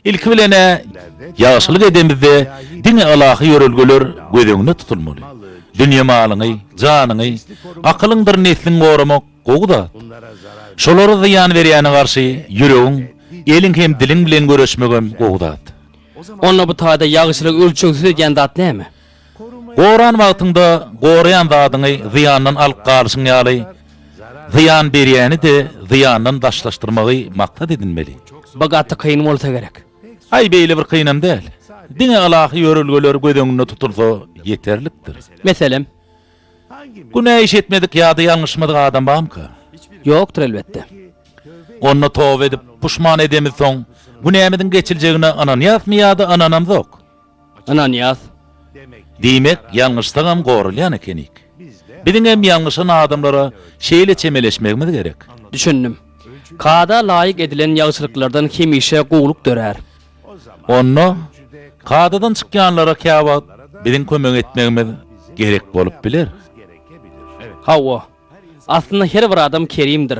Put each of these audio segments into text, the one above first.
İlk bilene ýagşylyk edemizde dini alahy yörelgeler gözeňde tutulmaly. Dünýä malyny, janyny, akylyň neslin goramak gowda. Şolary zyýan berýäne garşy ýüregiň, eliň hem diliň bilen görüşmegem gowda. Onda bu taýda ýagşylyk ölçüksiz diýen zat näme? Goran wagtynda gorayan zadyny zyýandan alyp galyşyň ýaly, zyýan berýäni de zyýandan daşlaşdyrmagy maksat edilmeli. Bagatda kıyın bolsa gerek. Ay beýle bir kynam däl. Dine alahy yörelgeler gözeňde tutulsa ýeterlikdir. Meselem? Günä iş etmedik ýa-da ýalňyşmadyk adam barmyka? Ýokdur elbetde. Onu tawap edip puşman edemiz soň günämizin geçiljegine ananýasmy ýa-da ananamzok? Ananyas. Diýmek ýalňyşsagam gorulýan ekenik. Biziň hem ýalňyşan adamlara şeýle çemeleşmegimiz gerek. Düşündüm. Kada laýyk edilen ýagşylyklardan hemişe gowluk dörer. Onu kadadan çykýanlara käwat biziň kömek etmegimiz gerek bolup biler. Hawa. Aslında her bir adam kerimdir.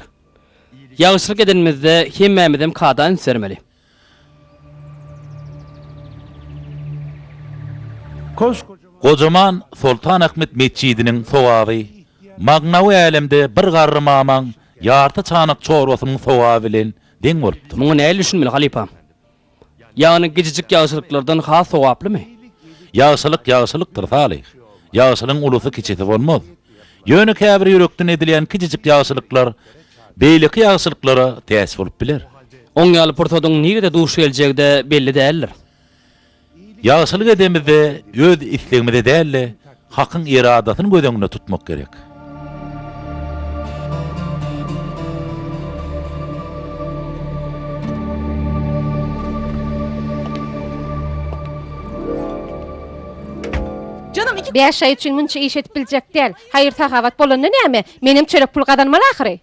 Ýagşylyk edenimizde hemmämizem kadan sermeli. Kocaman Sultan Ahmet Meçidiniň sowaby, magnawy älemde bir garry mamaň ýarty çanak çorwasynyň sowaby bilen deň bolupdy. Muňa näle düşünmeli halipam? Ýani gijijik ýagşylyklardan has sowaplymy? Ýagşylykdyr salih. Ýagşylyň ulusy kiçeti bolmaz. Ýöne käbir ýürekden edilýän kiçijik ýagşylyklar beýleki ýagşylyklara täsir bolup biler. Oň ýaly portodyň nigide duşy geljegde belli däldir. Ýagşylyk edemizde öz islegimizde dälle, hakyň iradatyny gözeňde tutmak gerek. Beş ay üçün munça iş etip biljek däl. Hayır sahavat bolanda näme? Menim çörek pul gadanmaly ahyry.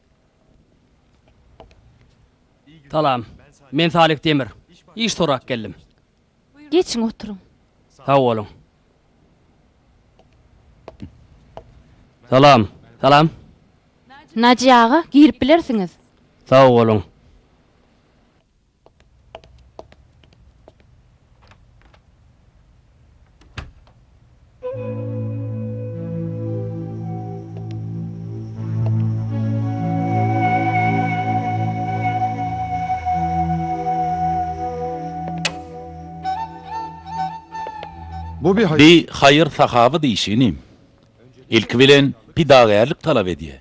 Talam. Men Salih Demir. İş sorak geldim. Geçin oturun. Sağ olun. Salam. Salam. Naci ağa, girip bilersiniz. Sağ olun. Bir hayır sahaby diýişinim. İlk bilen pidagärlik talap edýär.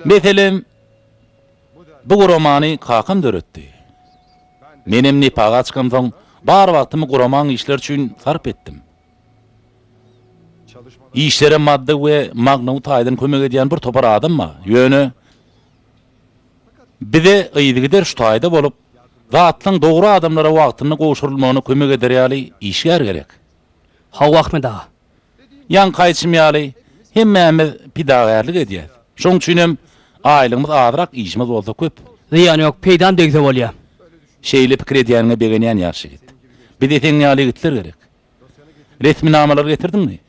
Meselem bu romany kakam döretdi. Menem nipaga çykam soň bar wagtymy roman işler üçin sarp etdim. İşlere madde we magnawy taýdan kömek edýän bir topar adamma. Ýöne bize ýygyder şu taýda bolup zatlaň dogry adamlara wagtyny goşurulmagyna kömek eder ýaly işler gerek. Hawa Ahmed ağa. Yan kaýçym ýaly hemmämiz pidagärlik edýär. Şoň üçin hem aýlygymyz azrak, işimiz bolsa köp. Ziyan yok, peýdan degse bolýar. Şeýle pikir edýäniňe begenýän ýaşy git. Bir de teň ýaly gitler gerek. Resminamalar getirdiňmi?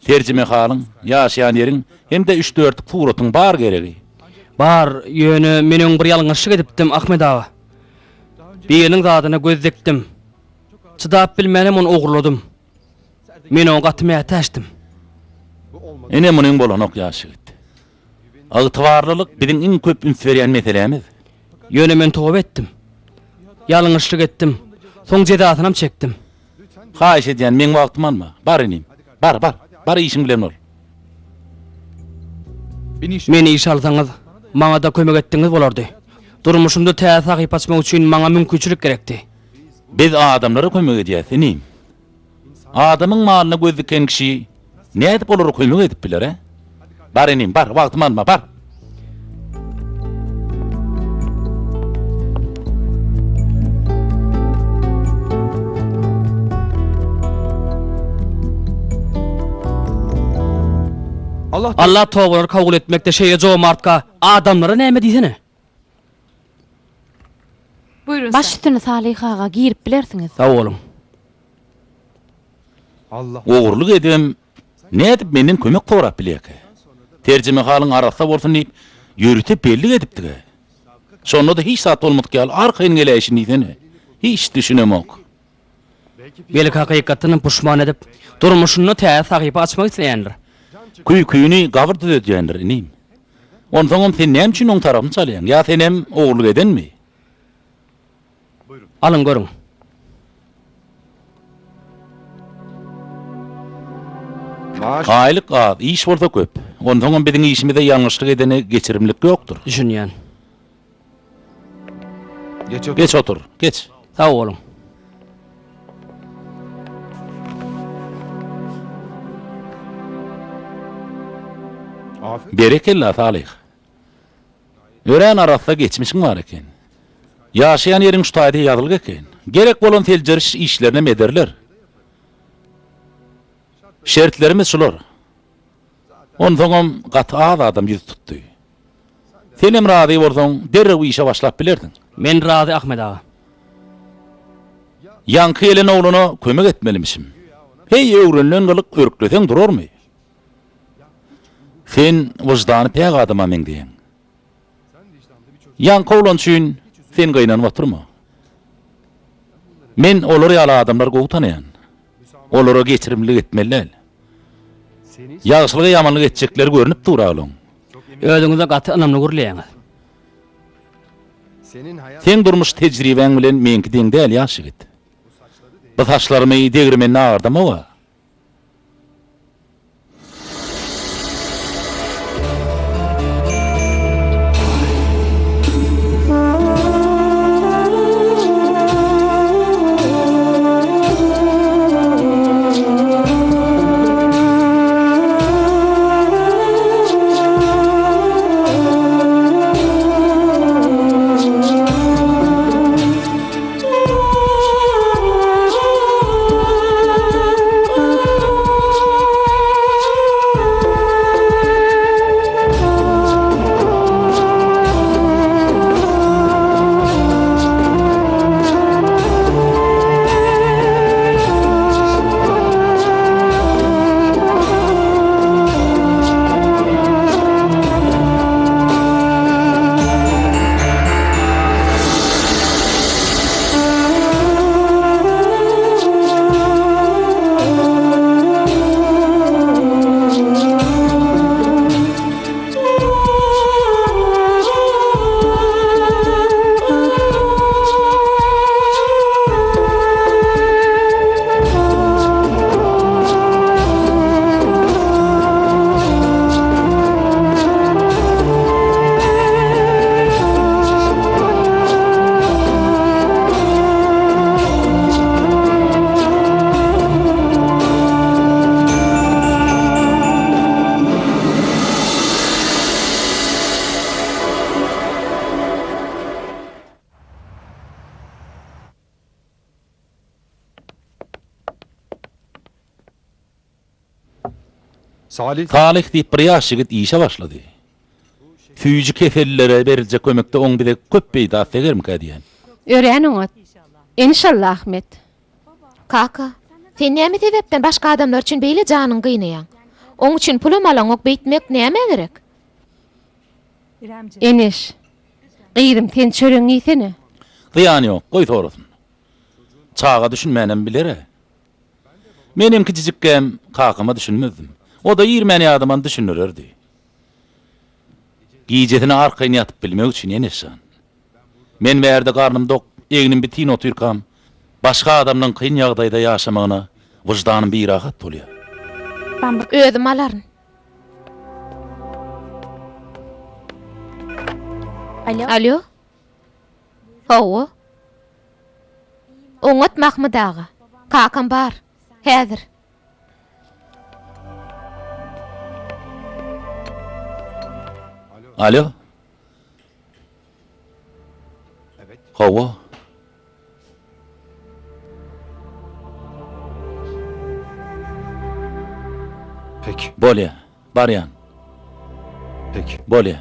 Terjime halyň, ýaşaýan ýeriň hem de 3-4 suratyň bar geregi. Bar, ýöne meniň bir ýalňyşlyk edipdim Ahmed ağa. Biriniň zadyna gözdekdim. Çydap bilmenem onu ogurladym. Men onu gatmaya täşdim. Ene munyň bolanok ýaşy git. Agtywarlylyk biziň iň köp üns berýän meselemiz. Ýöne men towap etdim. Ýalňyşlyk etdim. Soň jedatynam çekdim. Haýyş edýän men wagtym alma. Bar inim. Bar işiň bilen ol. Meni iş alsaňyz, maňa da kömek etdiňiz bolardy. Durmuşymda täze sahyp açmak üçin maňa mümkinçilik gerekdi. Biz adamlara kömek edýäs inim. Adamyň malyna göz diken kişi ne edip olar kömek edip biler he? Bar inim, bar, wagtym alma, bar. Allah togurlar kabul etmekde şeye jomartka adamlara näme diýsene? Buyurun Baş üstüne Salih ağa, girip bilersiniz. Sağ olun. Ogurluk edem, ne edip menden kömek torap bilek. Terjime halyň arasa bolsun diýip ýörütip belli edipdi. Şonu da hiç saat olmadı gel. Arkayın geleşin iyisini. Hiç düşünemok. Belik hakykatini puşman edip, durmuşunu täze sahypy açmak isleýändir. Küýünü gawrdy ödýändir inim. Ondan sen näme üçin oň tarabyny çalýan? Ya sen hem ogluk edenmi? Alın görün. Aylyk az, iş bolsa köp. Ondan biziň işimizde ýalňyşlyk edene geçirimlik ýokdur. Düşünýän. Geç otur, geç. Sag bolun. Berekella salih. Ören arasda geçmişin var eken. Yaşayan yerin şutaýdy ýazylyk eken. Gerek bolan teljeriş işlerine mederler. Şertlerimiz şular. Ondan gaty az adam ýüz tutdy. Senem razy bolsaň derrew işe başlap bilerdin. Men razy Ahmet ağa. Yankı elin oğluna kömek etmelimişim. Hey öwrenlen galyk örükleseň durarmy? Sen wyjdany pek adama men diýen. Yankı oğlan üçin sen gaýnanyp oturma. Men olary ýaly adamlar gowy tanýan. Olara geçirimlik etmeliler. Ýagşylyga ýamanlyk etjekleri görünip duralyň. Özüňize gaty ynamly gürleýäňiz. Sen durmuş tejribeň bilen menki deň däl ýaşy git. Bu saçlarymy degirmenine agardama. Salih diýip bir ýaş ýigit işe başlady. Füýji kefellere beriljek kömekde oň bile köp beýda segermik diýen. Ören oňa. İnşallah Ahmet. Kaka, sen näme sebepden başga adamlar üçin beýle janyň gynýan? Oň üçin pul alaňok beýtmek näme gerek? Eniş. Gyýdym sen çöreň ýsene. Zyany ýok, goý sorasyn. Çağa düşünmänem bilere. Menim kiçijikem kakama düşünmezdim. O da 20 adamdan düşünürlerdi. Giýjetini arkaýyna ýatyp bilmek üçin ýeneşan. Men bärde garnym dok, egnim bitin otyrkam. Başga adamdan kyn ýagdaýda ýaşamagyna wyjdanym bir rahat bolýar. Özüm alaryn. Alo? Hawa? Oňat Mahmud ağa. Kakam bar. Häzir. Alo? Evet. Hawa? Peki. Bolýa, barýan. Peki. Bolýa.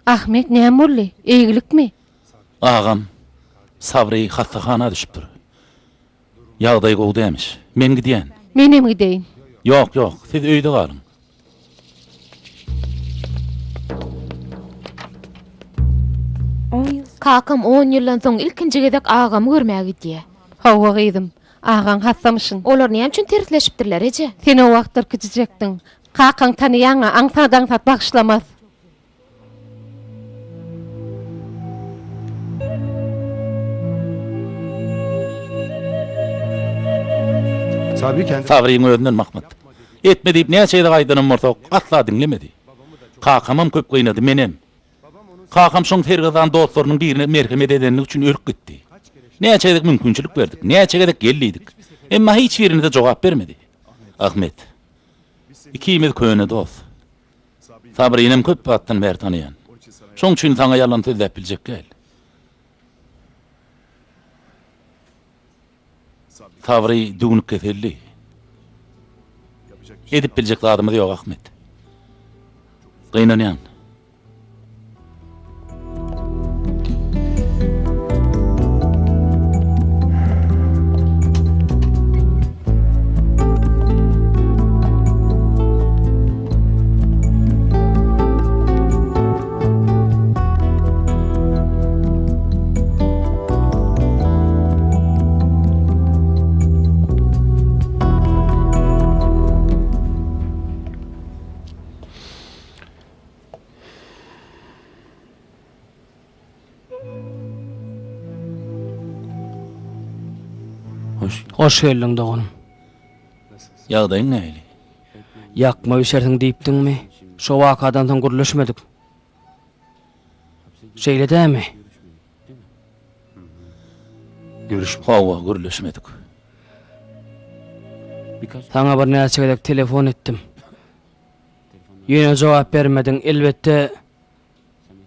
Ahmet näme boldy? Eýgilikmi? Ağam, Sabri hastahana düşüpdir. Ýagdaý gowy demiş. Men gidýän. Menem gideýin. Yok, siz öýde galyň. Kakam 10 ýyldan soň ilkinji gezek agamy görmäge gidýär. Hawa gyýdym. Agan hassamışyn. Olar näme üçin tersleşipdirler eje? Sen o wagtlar gidijekdiň. Kakaň tanyýaňa aňsadan sat bagşlamaz. Sabri kendi Fabriň özünden Mahmud. Etme diýip näçe ýyl gaýdanyň morsak asla dinlemedi. Kakamam köp gynady menem. Kakam şoň Fergazan dostlarynyň birini merhemet edenlik üçin ölüp gitdi. Näçe ýyl mümkinçilik berdik, näçe gedek gellidik. Emma hiç birine de jogap bermedi. Ahmet. İkimiz köne dost. Sabrinim köp batdan beri tanıyan. Şoň üçin saňa ýalan söýläp biljek gel. Sabri düňlük keselli. Edip biljek adamy ýok Ahmet. Gynanýan. Hoş geldin dogunum. Ýagdaýyň näli? Yakma üsersin diýipdiňmi? Şo wakadan soň gürleşmedik. Şeýle dämi? görüşüp Hawa gürleşmedik. Sana bir näçe gedek telefon etdim. Ýene jogap bermediň. Elbetde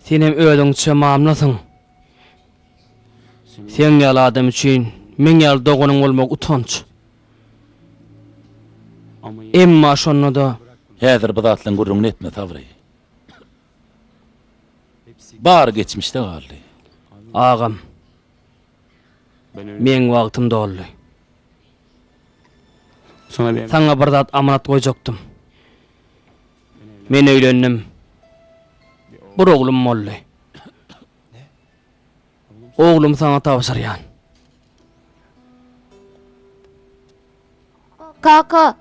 senem öýüňçe mamlasyň. Sen ýaly adam üçin men ýaly dogunyň bolmak utanç. Emma şonu da Häzir bu zatlaryň gurrun etme Sabri. Bar geçmişde galdy. agam men wagtym doldy. Sana bir zat amanat goýjakdym. Men öýlendim. Bir oglum boldy. Oglum sana tapşyrýan. Kaka,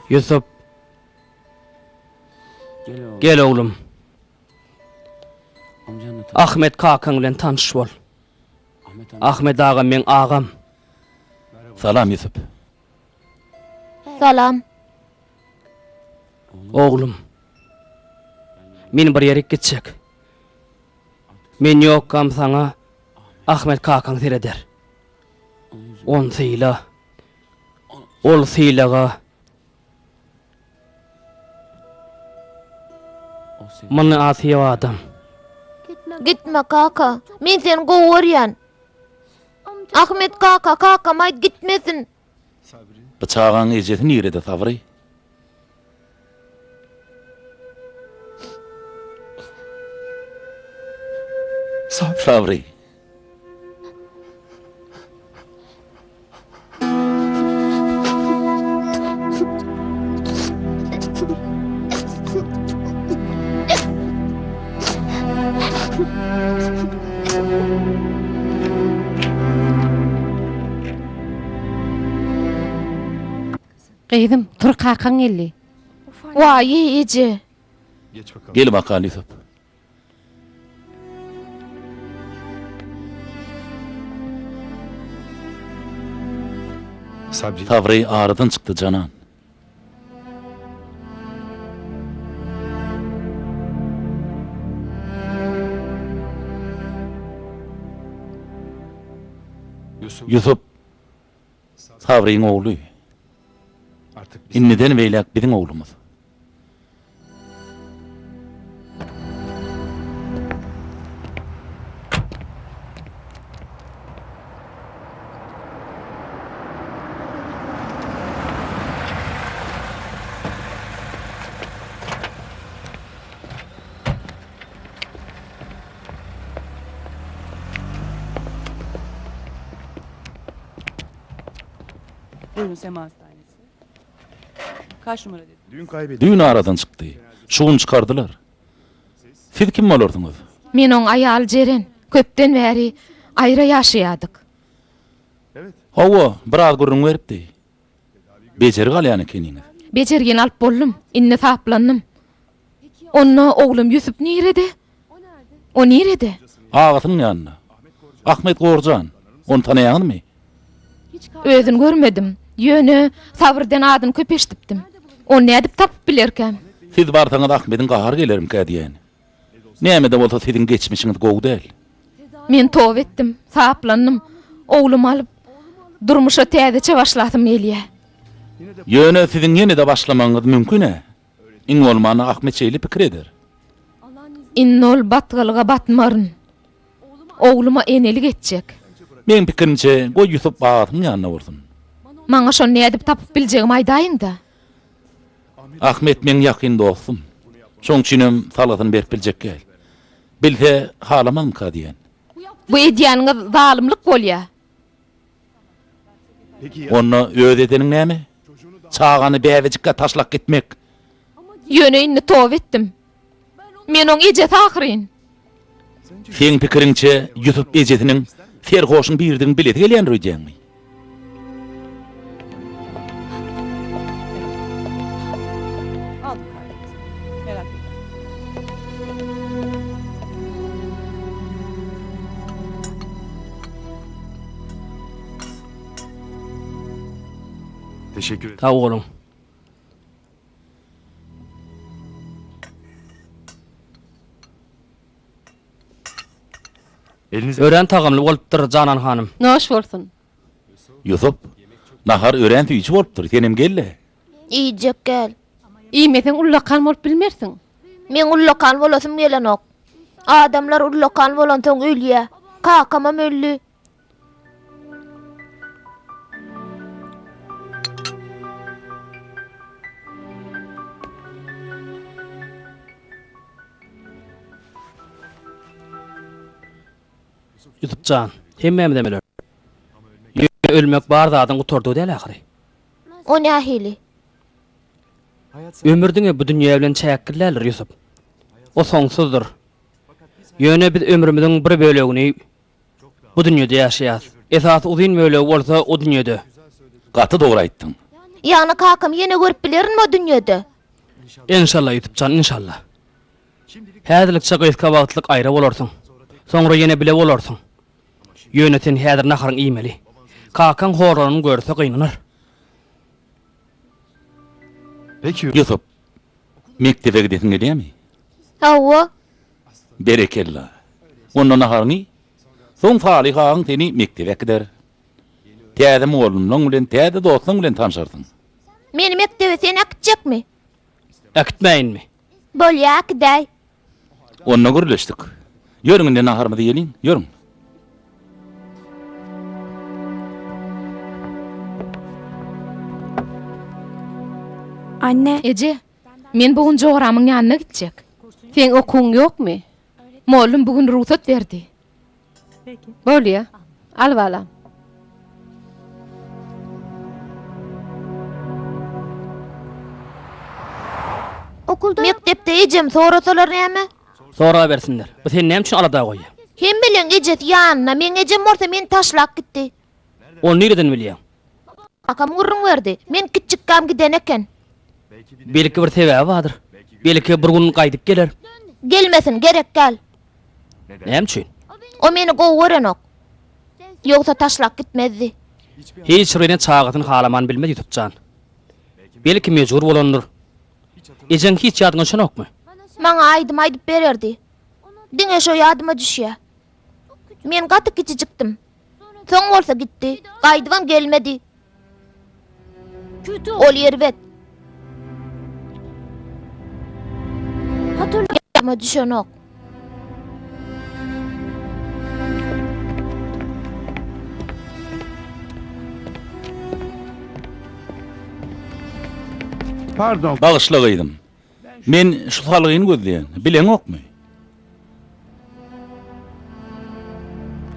Yusuf, gel oglum. Ahmet kakaň bilen tanış bol. Ahmet agam men agam. Salam Yusuf. salam. Oglum. Men bir ýere gitjek. Men ýokam sana Ahmet kakaň tereder. On syla. Ol sylaga mana atyýa adam. Gitme kaka, men seni gowarýan. Ahmet kaka, kakam aýt gitmesin. Bıçağın ejeti nirede Sabri? Sabri. Gyýdym, tur kakaň geldi. Vay eje. geç bakalım. Gel bakalım Yusuf. Sabri Sabri ağrıdan çıktı canan. Yusuf Sabri'nin oğlu. artık biz İnniden beýlek biziň oğlumuz. Buyurun Sema Hastanesi. Kaç numara dedi? Dün kaybettik. Düğün aradan çıktı. Şuun çıkardılar. Siz kim olurdunuz? Men oň aýaly Jeren, köpden bäri aýra ýaşaýadyk. Hawa, biraz gurrun beripdi. Bejer galýany keniniz. Bejergen alyp boldum, inne taplandım. Onna oglum Yusuf nirede? O nirede? Ağatyň ýanyna. Ahmet Gorjan. Onu tanaýanmy? Özün görmedim. Ýöne sabyrdan adyn köpeşdipdim. O nädip tapyp bilerkem? Siz bartaňyz Ahmet'iň gahar gelerim kädiýän. Näme-de bolsa siziň geçmişiňiz gowy däl. Men tow etdim, taplandım. Oglum alyp durmuşa täzeçe başladym elýe. Ýöne siziň ýene-de başlamaňyz mümkin. Iň bolmany Ahmet şeýle pikir eder. Innol batgalyga batmaryn. Ogluma enelik etjek. Men pikirimçe goý Yusuf bagatyň ýanyna bolsun. Maňa şo nädip tapyp biljegim aýdaýyn-da. Ahmet men ýakyn dostum. Şoň üçinem salatyny berip biljek gel. Bilse halamam kadiýän. Bu edýanyňyz zalymlyk bolýar. Peki Onu öz edeniň näme? Çağany bäwejikge taşlak gitmek. Ýöne inni tow etdim. Men oň ejet ahyryn. Seň pikiriňçe Yusuf ejetiniň serhoşyň birdigini bileti gelýän röýdäňmi? Aldım kardeşim. Merak etme. teşekkür ederim. Ta oğlum. Elinize Ören tagamly bolupdyr Canan hanım. Noş bolsun. Yusuf, nahar ören tüýçi bolupdyr, senem gelle. İyicek gel. İýmesiň ullakan bolup bilmersiň. Men ullakan bolasym gelenok. Adamlar ullakan bolan soň ölýär. Kakama öldü. Yusupcan, hemmem demeler. Ölmek bar zadyň guturdy däl ahyry. O nähili? Ömürdiňe bu dünýä bilen çäkirler Yusuf. O soňsuzdur. Ýöne biz ömrümizden bir bölegini bu dünýede ýaşaýas. Esas uzun bölegi bolsa o dünýede. Gaty dogry aýtdyň. Ýani kakam ýene görüp bilerin o dünýede. İnşallah Yusupcan, inşallah. Häzirlikçe gyska wagtlyk aýra bolarsyň. Soňra ýene bile bolarsyň. Ýöne sen häzir naharyň iýmeli. Kakan horanyny görse gynanyr. Peki Yusuf, mektebe gidesiň gelýärmi? Hawa, Berekella. Ondan naharyny soň Falihaň seni mektebe gider. Täze oğlumlaň bilen, täze dostlaň bilen tanışarsyň. meni mektebe sen akitjekmi? Akitmäýinmi? Bolýar akday. Onna görleşdik. Ýörüňde naharymyzy ýeliň, ýörüň. Anne. Eje, men bugün joğramyň ýanyna gitjek. Sen okuň ýokmy? Mollum bugün ruhsat berdi. Peki. Bolýar. Al bala. Okulda mektepde ejem sorasalar näme? Sonra bersinler. Bu sen näme üçin alada goýýar? Hem bilen ejet ýanyna men ejem bolsa men taşlak gitdi. Ol nereden bilýär? Akam gurrun berdi. Men kiçikkam giden eken. Belki bir sebäbi bardyr. Belki bir gün gaýdyp geler. Gelmesin gerek gel. Näme üçin? O meni gowy Yoksa taşlak gitmezdi. Hiç rene çağatın halaman bilmedi Yusupcan. Belki mecbur bolandır. Ejen hiç ýadyňa şonokmy? Maňa aýdyp bererdi. Diňe şo ýadyma düşýär. Men gaty kiçijikdim. Soň bolsa gitdi. Gaýdybam gelmedi. Ol ýerbet. Hatırlaýarma düşenok. Pardon. Bağışlagydım. Men şu salygyny gözleýän, bileň okmy?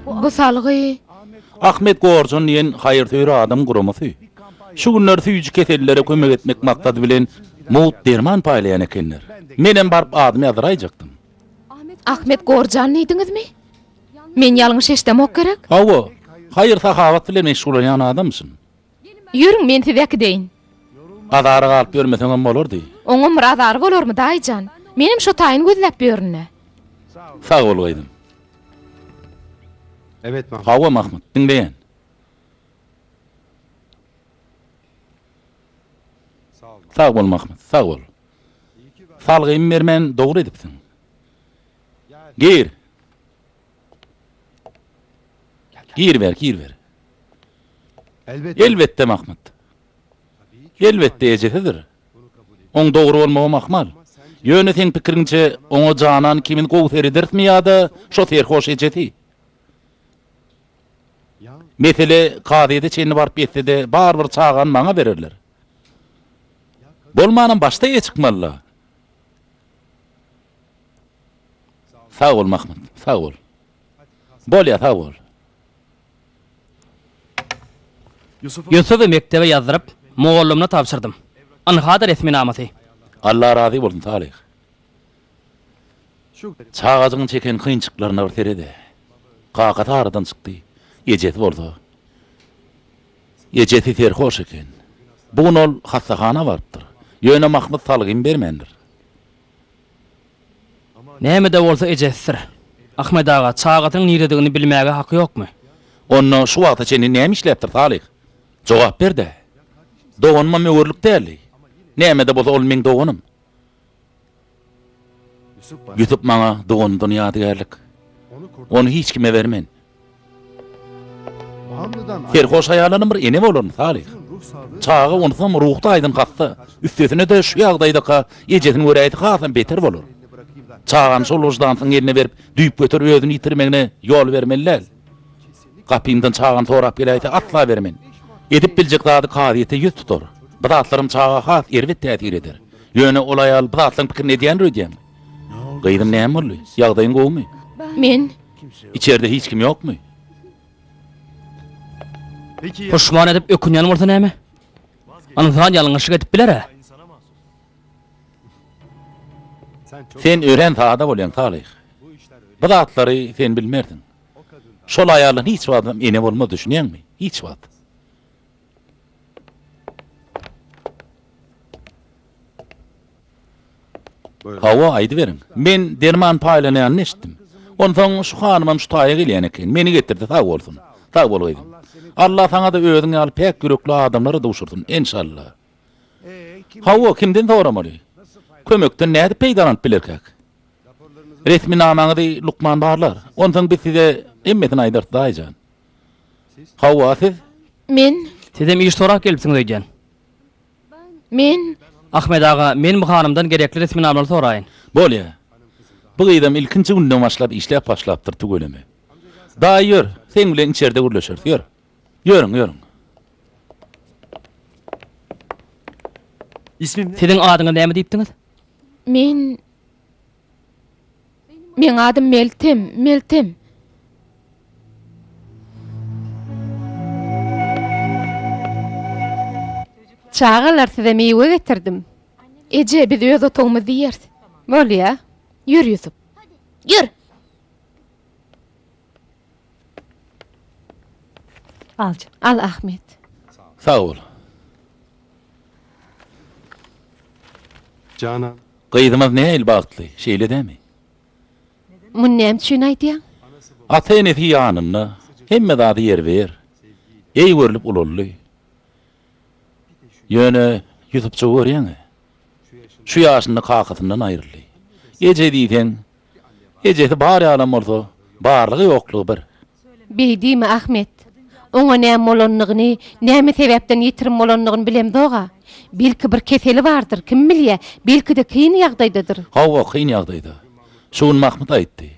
Bu salgy Ahmet Gorjan diýen haýyrtyr adam guramasy. Şu günler süýüjü kesellere kömek etmek maksady bilen mowut derman paýlayan ekenler. Menen barıp adım ýazyraýaktym. Ahmet Gorjan diýdiňizmi? Men ýalňyş eşdemok gerek. Hawa, hayır sahawat bilen meşgul adamsın. Ýürüň men sizäki deýin. Adara galyp görmeseň bolardy. Oňam radar bolarmy daýjan? Menim şu taýyny gözläp börünne. Sag bol gaýdym. Evet Mahmut. Hawa Mahmud, dinleýän. Sag bol Mahmud, sag bol. Salgymy bermen dogry edipsiň. Gir. Gir ver. Elbette Mahmud. Elbette ejetidir. Oň dogry bolmagy mahmal. Ýöne seň pikiriňçe oňa janan kimin gowseridirmi ýa-da şo serhoş ejeti? Mesele kadyda çenli barıp etse de bar çağan maňa bererler. Bolmanam başta ýe çykmaly. Sag bol Mahmud, sag bol. Bol ýa, sag bol. Yusuf'u mektebe ýazdyryp, moğollumna tapşyrdym. Anhada resmi namaty. Allah razı bolsun Salih. Çağazyň çeken kynçyklaryna bir terede. Qakat aradan çykdy. Ejeti boldy. Ejeti serhoş eken. Bugun ol hastahana barıpdyr. Ýöne Mahmud salgym bermendir. Näme-de bolsa ejesdir. Ahmet ağa çağatyň niredigini bilmäge haky ýokmy? Onu şu wagta çeni näme işlepdir Salih? Jogap berde. Doganma möwürlük däli. Näme de bolsa ol meň doganym. Ýutup maňa dogandan ýadygarlyk. Onu hiç kime vermen. Serhoş hayalanım bir ene bolur Salih. Çağı onursam ruhda aydın katsa, üstesine de şu ýagdaýda ejetin göräýdi hasam beter bolur. Çağan şol ojdansyň eline berip, düýüp götür özüni ýitirmegne ýol bermeliler. Kapymdan çağan sorap gelýärse atla bermen. Edip biljek zady kadyýete ýüz tutar. Bidatlarym çağa has erwet täsir eder. Ýöne olaýal bidatlaryň pikirini edýän rödýän. Gaýdym näme boldy? Ýagdaýyň gowmy? Men İçeride hiç kim ýokmy? Peki Puşman edip ökünýän bolsa näme? Anhada ýalňyşyk edip biler. Sen ören taada bolýan Salih. Bidatlary sen bilmerdin. Şol aýalyň hiç wagtym ene bolma düşünýänmi? Hiç wagt. Hawa aýdy berin. Men derman paýlanýan eşitdim. Ondan şu hanymam şu taýa gelýän eken. Meni getirdi, sag bolsun. Sag bol gaýdym. Allah sana da öýüňi alyp pek yürekli adamlara dowşursun inşallah. Hawa kimden soramaly? Kömekden näde peýdalanıp bilerkäk? Resmi namaňy Lukman barlar. Ondan biz size emmetini aýdart daýjan. Hawa siz? men Sedem iş sorap gelipsiň diýen. men Ahmet ağa, men bu hanımdan gerekli resmi namaly soraýyn. Bolýa. Bu gaýdam ilkinji günden başlap işläp başlapdyr tügeleme. Da ýör, sen bilen içeride gürleşer. Ýör. Ýörüň. ismim ne? Senin adyňy näme diýipdiňiz? men adym Meltem. Çağalar size meywe getirdim. Eje biz öz otoňymy diýer. Bolýa. Ýür Yusuf. Ýür. Al Ahmet. Sag ol. Canan. Gaýdymyz näil bagtly? Şeýle dämi? Mun näme üçin aýdýan? Ata-enesi ýanyna hemme zady yer ber. Ey görülüp ulully. Ýöne Yusupça görýäň. Şu ýaşynda kakasyndan aýryldy. Eje diýsen, ejesi bar ýalam bolsa, barlygy ýoklugy bir. Beýdimi Ahmet? Oňa näme bolanlygyny, näme sebäpden ýitirim bolanlygyny bilem doga. Belki bir keseli bardyr, kim bilýär? Belki de kyn ýagdaýdadyr. Hawa kyn ýagdaýda. Şuň Mahmud aýtdy.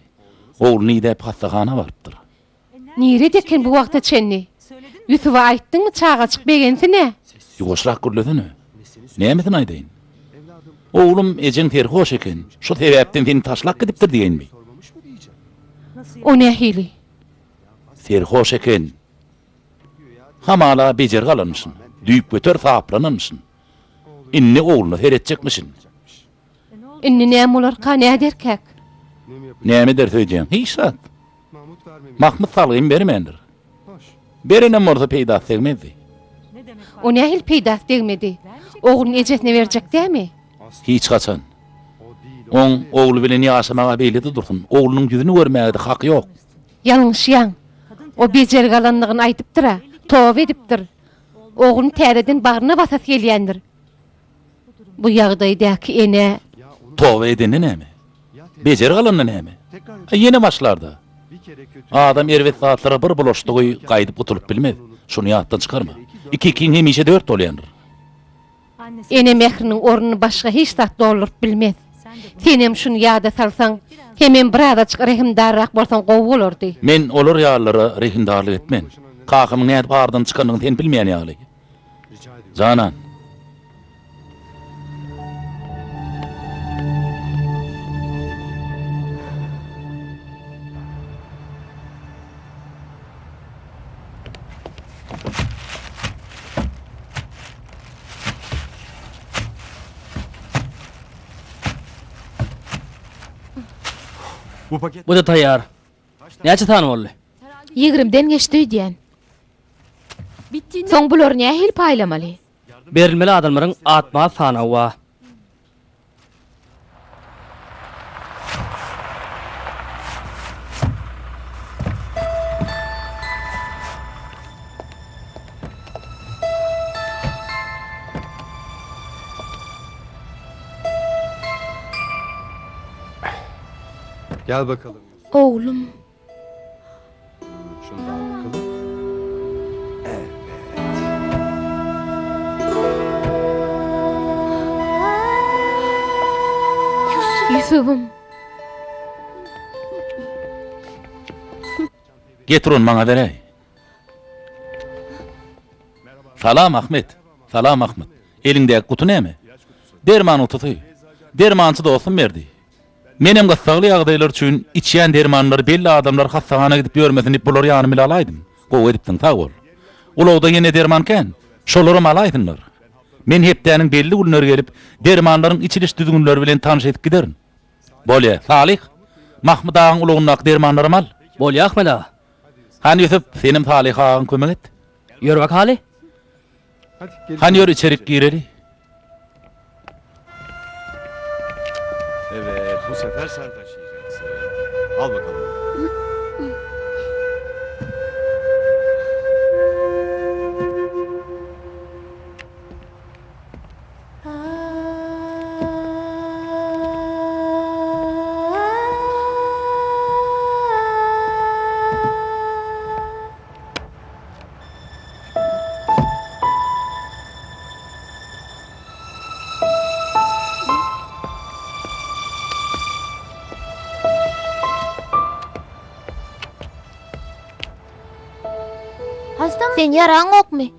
Ogluny ýa-da hastahana barypdyr. Nirede eken bu wagtda çenni? Ýusufa aýtdyňmy çağa çyk begensine? Ýugoşlak gürledini. Nämesin aýdaýyn? Oglum ejen terhoş eken. Şu sebäpden seni taşlak gidipdir diýenmi? O nähili? Terhoş eken. Hamala bejer galanmyşyn. Düýüp göter saplananmyşyn. Inni oğluna heretjekmişin. Inni näme bolar ka näme derkek? Näme der söýdýän? Hiçat. Mahmud salgyn bermendir. Berenem orta peýda segmedi. O nähil peýdas degmedi. Oğlun ejesine berjek dämi? Hiç kaçan. On oğlu bilen ýaşamaga beýledi dursun. Oğlunun yüzünü görmäge hak ýok. Ýalňyşýan. O bejergi alanlygyny aýdypdyr, towap edipdir. Oğlun täzeden bagyna basas gelýändir. Bu ýagdaýdaky ene Tova edeni näme? Bejer galanny näme? Yeni başlarda. Adam erwet saatlara bir bulaşdygy gaýdyp oturup bilmez. Şunu ýatdan çykarma. 2 hemişe 4 bolýandyr. ene mehriniň ornuny başga hiç zat doldurup bilmez. Senem şunu ýada salsaň, hemen bir ada çykyr hemdarrak bolsaň gowy bolardy. Men olar ýalara rehindarlyk etmen. Kakymyň näde bardan çykanyny sen bilmeýän ýaly. Janan. Bu paket Bu da taýýar. Näçe tany boldy? 20'den geçdi diýen. Soň bular nähil paýlamaly? Berilmeli adamlaryň atma sanawy wa. gel bakalım. Oğlum. Şunu da al bakalım. Yusuf'um. Getir onu bana verey. Salam Ahmet. Salam Ahmet. Elindäki kutu näme? Derman ututy. Dermançy dostum berdi. Menem gassagly ýagdaýlar üçin içýän dermanlary belli adamlar hassahana gidip görmesini bular ýanymy alaýdym. Gowy edipdiň sag bol. Ulawda ýene dermanken, şolary alaýdynlar. Men hepdäniň belli günleri gelip dermanlaryň içiliş düzgünleri bilen tanış edip giderin. Bolýa, Salih. Mahmud agyň ulawynak dermanlary mal. Bolýa Ahmet ağa. Han Yusuf, senim Salih agyň kömek et. Ýör bak hali. Hadi gelin. Han ýör içerik gireli. Evet, bu sefer sen taşıyacaksın. Al bakalım. Sen yaraň okmy?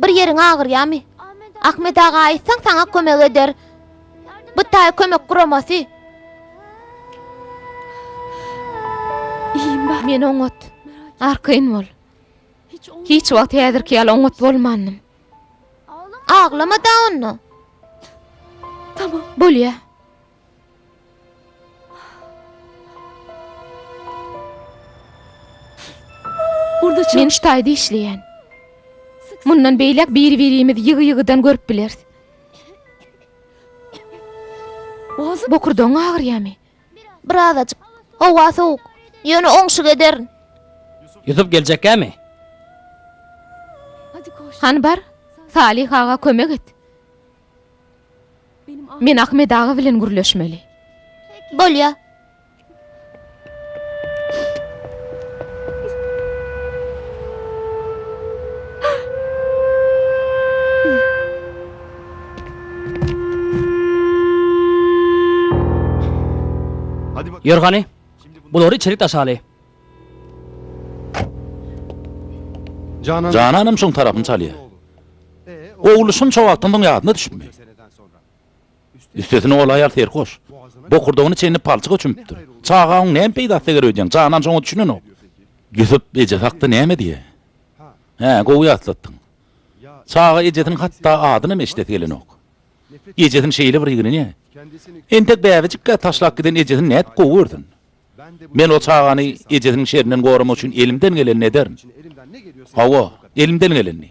Bir ýeriň agyryýarmy? Ahmet aga aýtsaň saňa kömek eder. Bu taý kömek guramasy. Men oňat. Arkyn bol. Hiç wagt häzirki ýaly oňat bolmandym. Aglama da onu. Tamam. Bolýa. Men ştaýda işleýän. Mundan beýlek bir-birimizi ýygy-ýygydan görüp bileriz. Bokurdan agyrýarmy? Birazajyk. Hawa soğuk. Ýöne oňşy gederin. Yusuf geljekmi? Han bar. Salih ağa kömek et. Men Ahmet ağa bilen gürleşmeli. Bolýa. Hadi bak. Ýör gany. Bulary içerik taşaly. Canan. Cananım şoň tarapyny çalýar. Oğlu şunça wagtdan ýadyna düşmüyor. Üstesine olayar terkoş. Bokurduğunu çenini palçıga çümüptür. Çağağın näme peýda segeröýän? Canan şoňa düşünün o. Yusuf beje hakda näme diýe? He, gowy atlatdyň. Sağa ejetin hatta adyny meşdet gelen ok. Ejetin şeýle bir ýygyny ne? Entek bäwejikkä taşlap giden ejetin net gowurdun. Men o çağany ejetiniň şerinden goramak üçin elimden geleni ederim. Hawa, elimden geleni.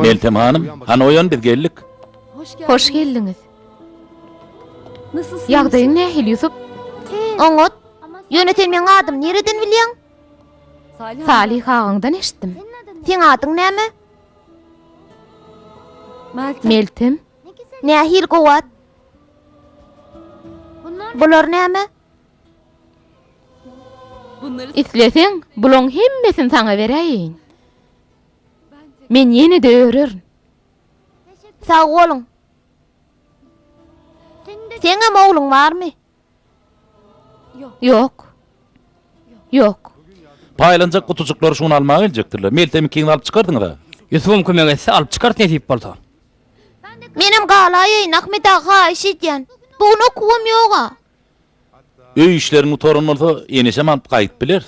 Meltem hanım, han oyan biz geldik. Hoş geldiňiz. Nasılsın? Ýagdaýyň nähili Ýusup? Oňot, ýöneten meň adym nereden bilýän? Salih agaňdan eşitdim. Seň adyň näme? Meltem. Nähil gowat? Bular näme? Isleseň, buloň hemmesini saňa beräýin. Men ýene de örerin. Sag bolun. Seňe oğlun barmy? Ýok. Ýok. Paýlanjak kutucuklar şunu almağa geljekdirler. Meltemi kiň alyp çykardyň da. Yusufum kömek etse alıp çıkart ne deyip bolsa. Menim galaýy Ahmet aga işitýän. Bunu okuwam ýoga. Öý işlerini torun bolsa enesem alyp gaýdyp biler.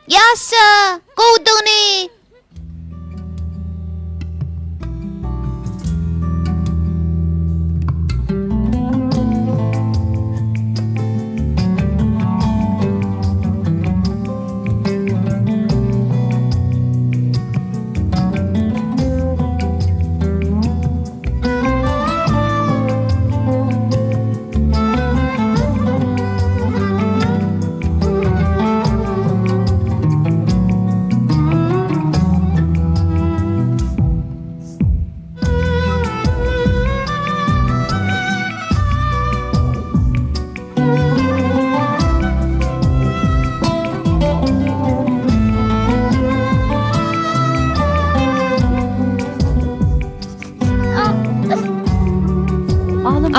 Ýaşa, gowdyny.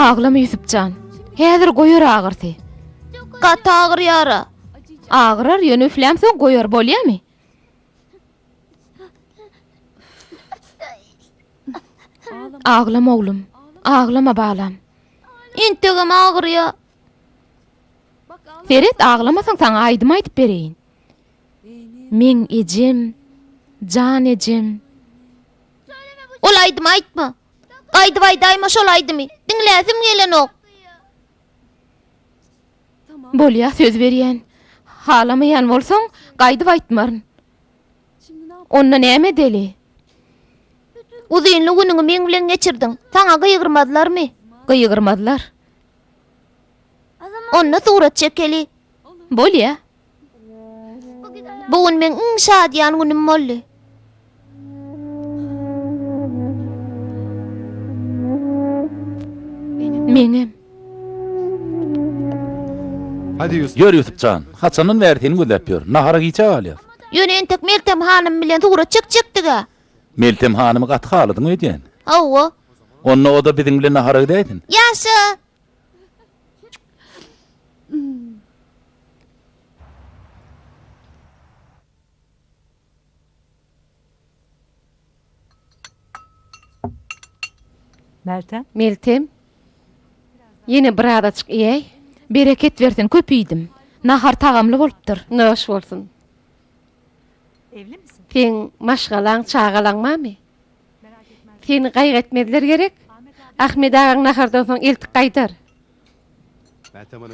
Ağlama Yusupcan. Häzir goýar agyrty. Gat agyrýar. Ağırar ýöne üfläm soň goýar bolýarmy? Ağlama oglum. Ağlama balam. Integim agyrýar. Ferit ağlamasaň saňa aýdym aýdyp bereýin. Men ejem, jan ejem. Olaýdym aýtma. Gaýdyp aýdaýma şol aýdymy. Diňläsim gelen ok. Bolýa söz berýän. Halamaýan bolsaň gaýdyp aýtmaryn. Onda näme deli? Uzynly günüňi meň bilen geçirdiň. Saňa gyýgyrmadylarmy? Gyýgyrmadylar. Onda surat çekeli. Bolýa. Bugün men iň şadýan günüm boldy. Menem. Hadi Yusuf. Ýör Ýusupjan, haçanyň wärtini gözläp ýör. Nahara giýçe alýar. Ýönentek Meltem hanım bilen surat çekjekdiga. Meltem hanymy gatga alydyň öýdän. Hawa. Onda o da biziň bilen nahara gideýdin. Ýaşa. Meltem. Meltem. Yine bir adaçyk iýey. Bereket versin köpüýdim. Nahar tagamly bolupdyr. Noş bolsun. Evli misin? Sen maşgalaň, çağalaňmamy? Seni gaýgatmediler gerek. Ahmet agaň nahardan soň eltik gaýdar.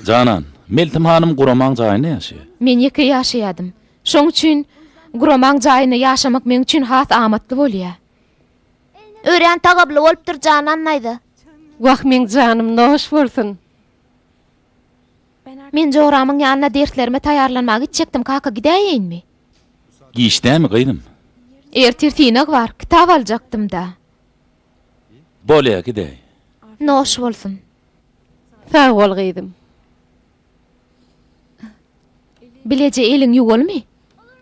Janan, Meltem hanym guramaň jaýyna ýaşaýar. Men ýeke ýaşaýadym. Şoň üçin guramaň jaýyna ýaşamak men üçin has amatly bolýar. Ören tagably bolupdyr Janan aýdy. Wah men janym noş bolsun. Men joramyň ýanyna derslerime taýýarlanmak itjekdim, kaka gidäýinmi? Giyişdämi gynım? Ertirtinek var, kitap alacaktım da. Bolýa gidäý. Noş bolsun. Sağ ol gyzym. Bilece elin ýuwalmy?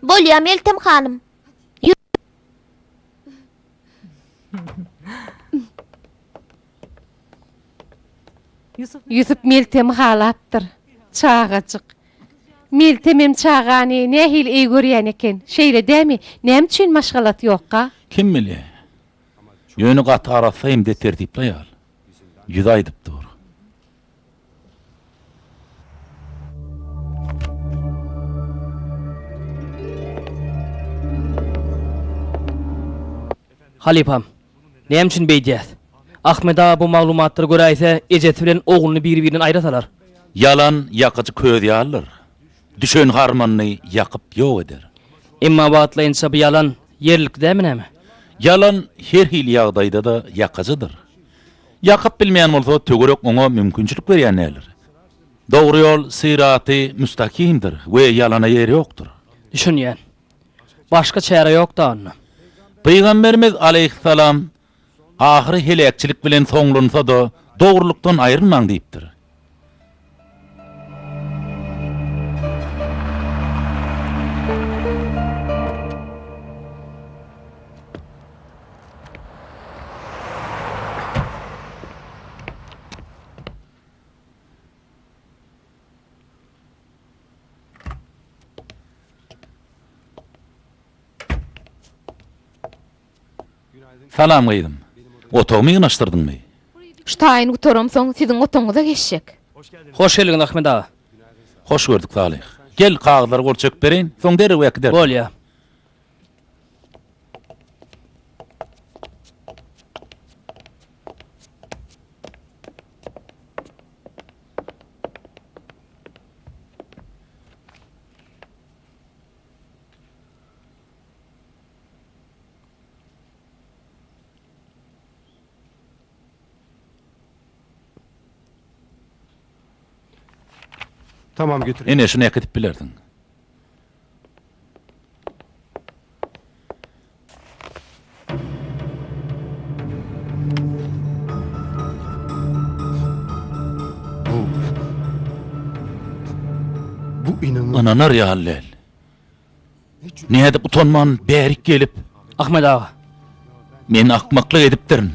Bolýar Meltem hanım. Yusuf, Yusuf Meltem halaptır. Çağacık. Meltemem çağany nähil iyi görýän eken. Şeýle dämi? Näme üçin maşgalat ýokka? Kim bilýär? Ýöne gaty arasaýym de tertipleýär. Ýüz aýdypdyr. Halipam, näme üçin beýdýäs? Ahmet ağa bu maglumatlary göräýse, ejeti bilen oğluny bir-birinden aýrasalar. Yalan ýakyjy köz ýalyr. Düşen harmanyny ýakyp ýok eder. Emma batlaýynça bu yalan yerlik dämi näme? Yalan her hil ýagdaýda da ýakyjydyr. Ýakyp bilmeýän bolsa tögerek oňa mümkinçilik berýän näler. Dogry ýol syraty müstakimdir we ýalana ýeri ýokdur. Düşünýän. Başga çäre ýok da onda. Peygamberimiz aleyhisselam ahyry helekçilik bilen soňlansa da dogrulukdan aýrylmaň diýipdir. Salam gyzym. Otomy ýynaşdyrdyňmy? Ştaýyn utoram soň siziň otoňyza geçjek. Hoş geldin Ahmet ağa. Hoş gördük Salih. Gel kağıtları gorçak berin, soň derewek gider. Bolýa. Tamam götür. Ene şunu yakıtıp bilerdin. Bu inanılmaz. Ananar ya hallel. Niye de utanman berik gelip Ahmet ağa. meni akmaklık edipdirin.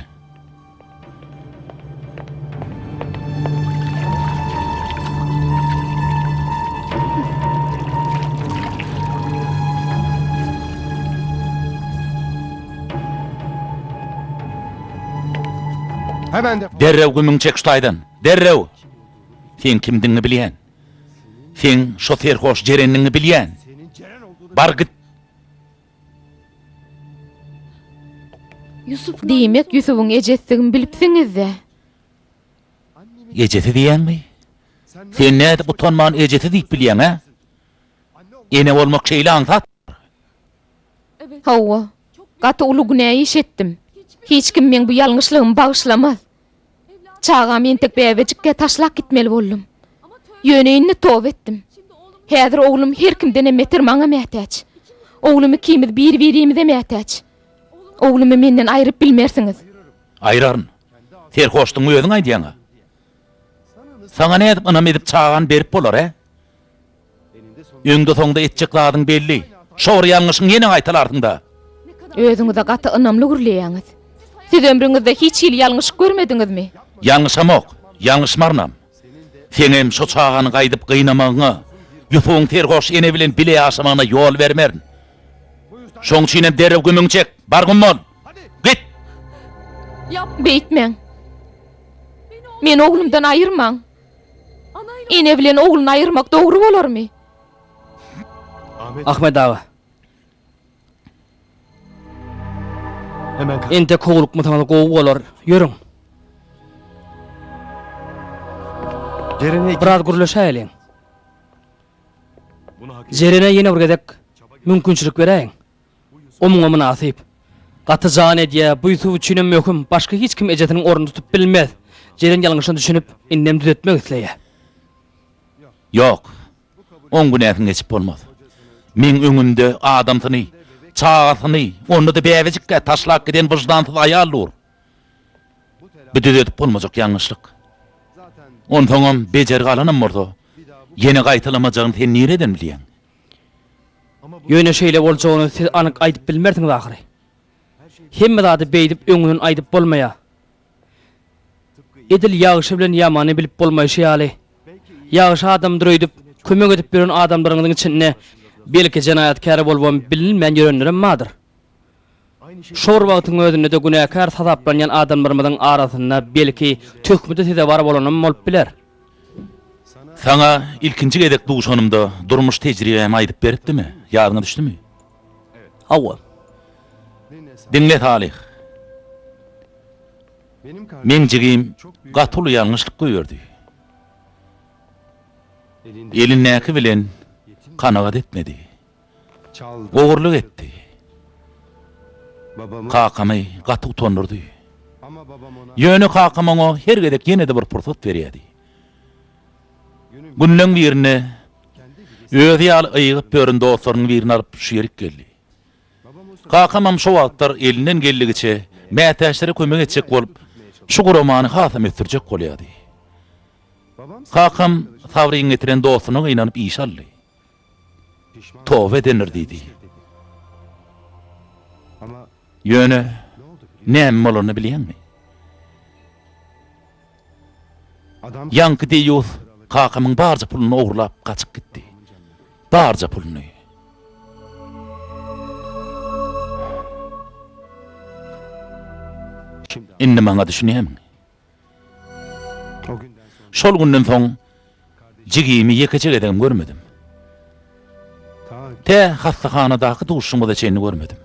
Hemen de. Derrew gümüň çek şutaýdan. Derrew. Sen kimdiňi bilýän? Sen şofer hoş jerenniňi bilýän? Bar git. Yusuf diýmek Yusufuň ejetdigini bilipsiňiz-de. Ejeti diýänmi? Sen näde utanman ejeti diýip bilýän ha? Ene bolmak şeýle aňsat. Hawa, gaty uly günäýi iş etdim. Hiç kim men bu ýalňyşlygymy bagyşlamaz. Çağam entek bäwejikge taşlak gitmeli boldum. Ýöneýini tob etdim. Häzir oglum her kimden emetir maňa mähtäç. Oglumy kimid bir-birimize mähtäç. Oglumy menden aýryp bilmersiňiz. Aýraryn. Terhoşdyň özüň aýdýaňa. Saňa näde anam edip çağan berip bolar he? Öňde soňda etjek zadyň belli. Şor ýalňyşyň ýene aýtalardın da. Özüňize gaty ynamly gürleýäňiz. Siz ömrüňizde hiç hil ýalňyş görmediňizmi? Ýalňyşamok, ýalňyşmarnam. Senem şo çağany gaýdyp gynamagyňa, ýufuň terhoş ene bilen bile ýaşamagyna ýol bermerin. Şoň üçin hem derew gümüň çek, bargyn bol. Git. Beýtmeň. Men oglumdan aýyrmaň. Ene bilen ogluny aýyrmak dogry bolarmy? Ahmet ağa. Hemen Ente koğuluk mutamalı gowu bolar. Yörüň. Jerene Biraz gürleşäýin. bunu hak Jerene ýene bir gedek mümkinçilik beräýin. O muňa munasyp. Gaty jan edýär, bu Yusuf üçin möhüm, başga hiç kim ejetiniň ornuny tutup bilmez. Jeren ýalňyşyny düşünüp, innem düzeltmek isleýär. Yok. 10 gün ätin geçip bolmaz. Men öňümde adamsyny, çağasyny, onu da bäwejikkä taşlap giden wyjdansyz aýal dur. Büdüt edip bolmajak ýalňyşlyk. Ontoňam bejer galanam mordo. Yeni gaýtylamajagyny sen nereden bilýän? Ýöne şeýle boljagyny siz anyk aýdyp bilmersiňiz ahyry. Hemme zady beýdip öňünden aýdyp bolmaýa. Edil ýagyşy bilen ýamany bilip bolmaýşy ýaly. Ýagyş adamdyr öýdüp, kömek edip beren adamlaryňyň içinde belki jenaýatkär bolbam bilinmän ýörenlerim madyr. Şor wagtyň özünde de günäkär sazaplanýan adamlarymyň arasynda belki tökmüde size bar bolanam bolup biler. Sana ilkinci gedek duşanımda durmuş tecrübemi aýdyp beripdimi? Ýadyňa düşdümi? Hawa. Dinle Talih. Men jigim gatyly ýalňyşlyk göýerdi. Elindäki bilen kanagat etmedi. Ogurlyk etdi. Kakamy gaty utandyrdy. Ýöne kakam oňa her gedek ýene de bir pursat berýärdi. Günlüň birine özi ýaly ýygyp börün dostlarynyň birini alyp şerik geldi. Kakamam şu wagtlar elinden geldigiçe mätäşlere kömek etjek bolup şu guromany hasam etdirjek bolýardy. Kakam sabryn getiren dostuny ynanyp iş aldy. Towe denirdi. Ýöne näme bolany bilýänmi? Yankı diýýär, kakamyň barja pulunu ogurlap kaçyp gitdi. Barja pulunu. Indi maňa düşünýärmi? Şol günden soň jigimi ýekejek edem görmedim. Te hastahanadaky duşumy da çenli görmedim.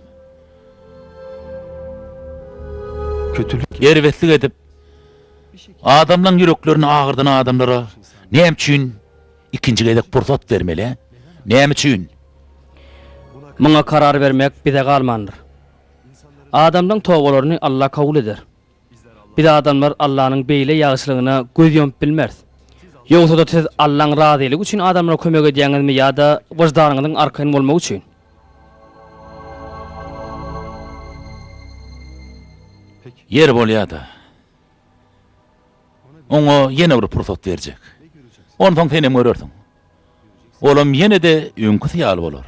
Kötülük yerwetlik edip adamlaryň ýüreklerini ağırdan adamlara näme üçin ikinji gedek pursat bermeli? Näme üçin? Muňa karar bermek bize galmandyr. Adamlaryň togalaryny Allah kabul eder. Bir adamlar Allah'ın beýle ýagşylygyna göz ýumyp bilmez. Ýogsa da siz Allah'ın razyligi üçin adamlara kömek edýäňizmi ýa-da wyjdanýyňyň arkaýyn bolmagy üçin? Yer bolýardy. Oňa ýene bir pursat berjek. Ondan senem görersiň. Olam ýene de öňkü ýaly bolar.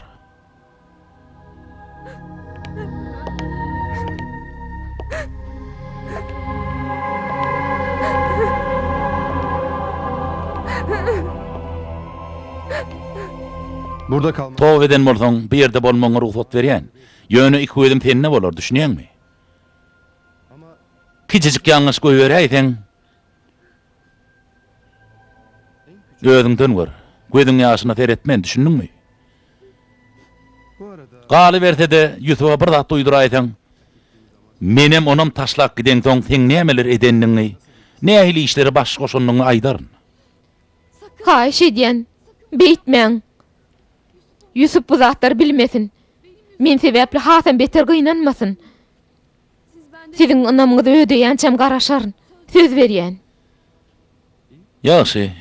Burada kalma. Tow eden bolsaň bir ýerde bolmaňa ruhsat berýän. Ýöne iki ödüm seninle bolar, düşünýärmi? Kiçijik ýalňyş goýberäýseň gözüňden gör. Gözüň ýaşyna seretmen, düşündiňmi? Galy berse de Ýusufa bir zat duýduraýsaň, menem onam taşlap giden soň sen nämeler edenliňi, nähili işleri baş goşanlygyny aýdaryn. Haýyş edýän, beýtmäň. Yusuf bu zatlar bilmesin. Men sebäpli hasam beter gynanmasyn. Siziň anamyňyzy ödeýänçem garaşaryn. Söz berýän. Ýaşy.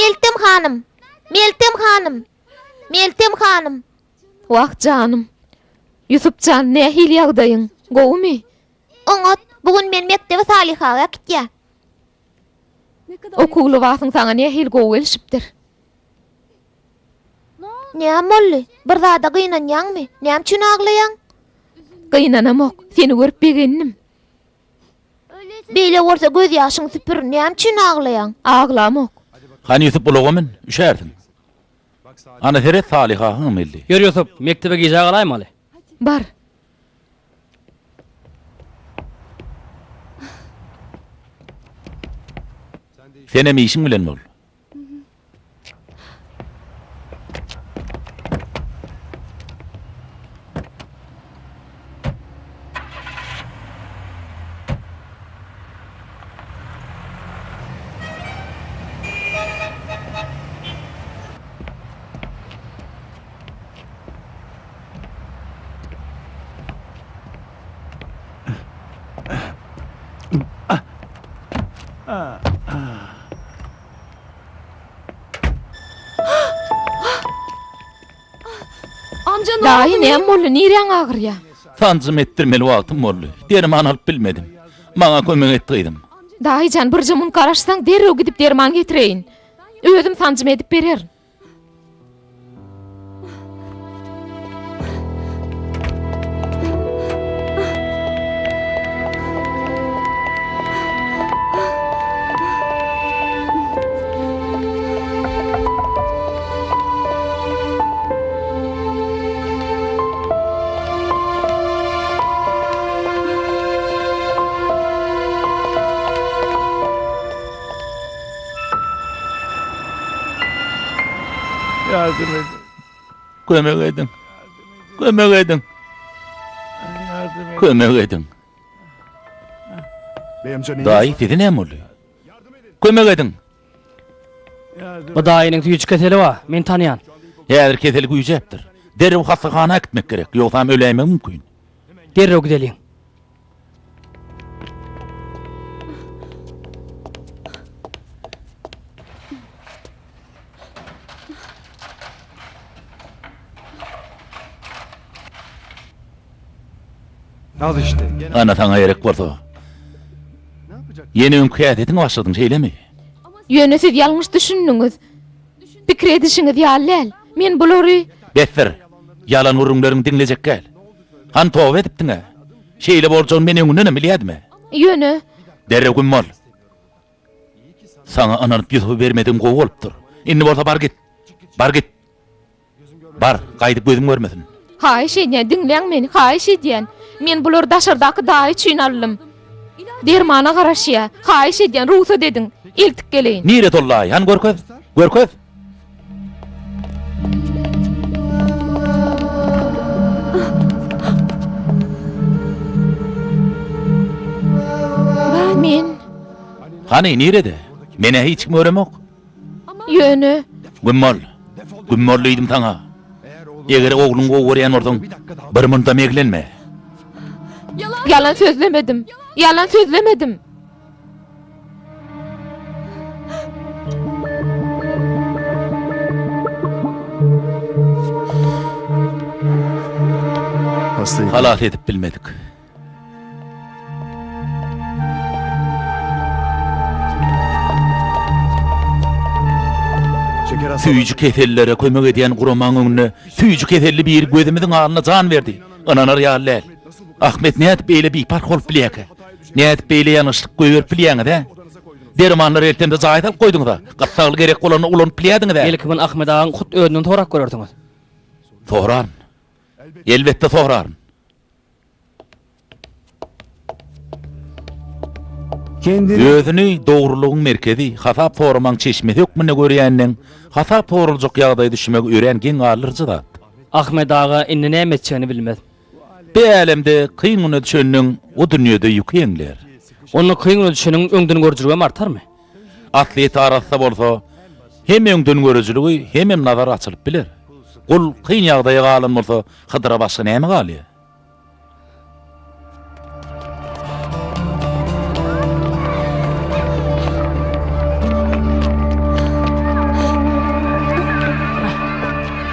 Meltem hanım. Meltem hanım. Meltem hanım. Wagt canım. Yusupcan nähil ýagdaýyň? Gowmy? Oňat bugün men mektebe Salihaga gitýär. Okulu wasyň saňa nähil gowy gelişipdir? Näme boldy? Bir zada gynanýarmy? Näme üçin aglaýaň? Gynanamok, seni görüp begendim. Beýle bolsa göz ýaşyň süpür, näme üçin aglaýaň? Aglamok. Hani Yusuf bulagymyn, üşerdim. Ana heret Saliha hymyldy. Ýör Ýusuf, mektebe gije galaýmaly. Bar. Senem işin bilen bol. Dahi näme boldy, nireň agyrýar? Tanzym etdirmeli wagtym boldy. Derman alyp bilmedim. Maňa kömek etdiýdim. Dahi jan bir jymyn garaşsaň derrew gidip derman getireýin. Özüm tanjym edip bererim. Yardım edin. Kömek edin. Kömek edin. Kömek edin. Dahi dedi näme boldy? Kömek edin. Bu daýynyň tüýçi keteli wa, men tanıyan. Häzir keseli güýjekdir. Derrew hastahana gitmek gerek. Ýogsa öleýmek mümkin. Derrew gidelim. Al işte. Ana taňa gerek bolsa. Yeni öňkü edin başladyň şeýlemi? Ýöne siz ýalňyş düşündiňiz. Pikir edişiňiz ýalyl. Men bulary Betler, yalan urunlaryň dinlejek gel. Han tow edipdiňe. Şeýle boljagyň meni öňünden bilýärmi? ýöne Derrew gümmol. Sana ananyp ýüzü bermedim gowy bolupdyr. Indi bolsa bar git. Bar git. Bar, gaýdyp gözüm görmesin. haýyş edýän, dinleň meni, haýyş edýän. Men bular daşardaky daýy üçin aldım. Dermana garaşýa, haýyş edýän, ruhsat ediň. Eltip geleýin. Nire tollaý? Han görköz. Görköz. Men Hani nirede? Mene hiç kim öremek? ýöne Gümmol. Gümmolluydum taňa. Eger ogluň gowurýan ordan bir munda meglenme. yalan sözlemedim. Yalan sözlemedim. Hastayım. Halat edip bilmedik. Şeker hastası. Tüýjü kesellere kömek edýän guramaň öňüne tüýjü keselli bir gözümiziň alyna jan berdi. Ananar ýalyl. Ahmet näet beýle bir park bolup bilýäke? Näet beýle ýanyşlyk göýüp bilýäňiz-de? Dermanlar ertemde zaýat alyp goýduňyz-da. Gatsagly gerek bolany ulanyp bilýärdiňiz-de? Belki men Ahmet ağaň hut özünden torak görerdiňiz. Sohran. Elbette sohran. Kendini Özüni dogrulygyň merkezi, hasap formaň çeşmesi hökmüne görýänden, hasap foruljak ýagdaý düşmek öýrengen galyrjy da. Ahmet ağa indi näme etjäni bilmez. Beýlemde kıyňyna düşeniň o dünýede ýüki eňler. Onu kıyňyna düşeniň öňden görjürgem artarmy? Atlet arasda bolsa, hem öňden görejiligi hem nazar açylyp biler. Ol kıyň ýagdaýa galan bolsa, hydyra başga näme galýar?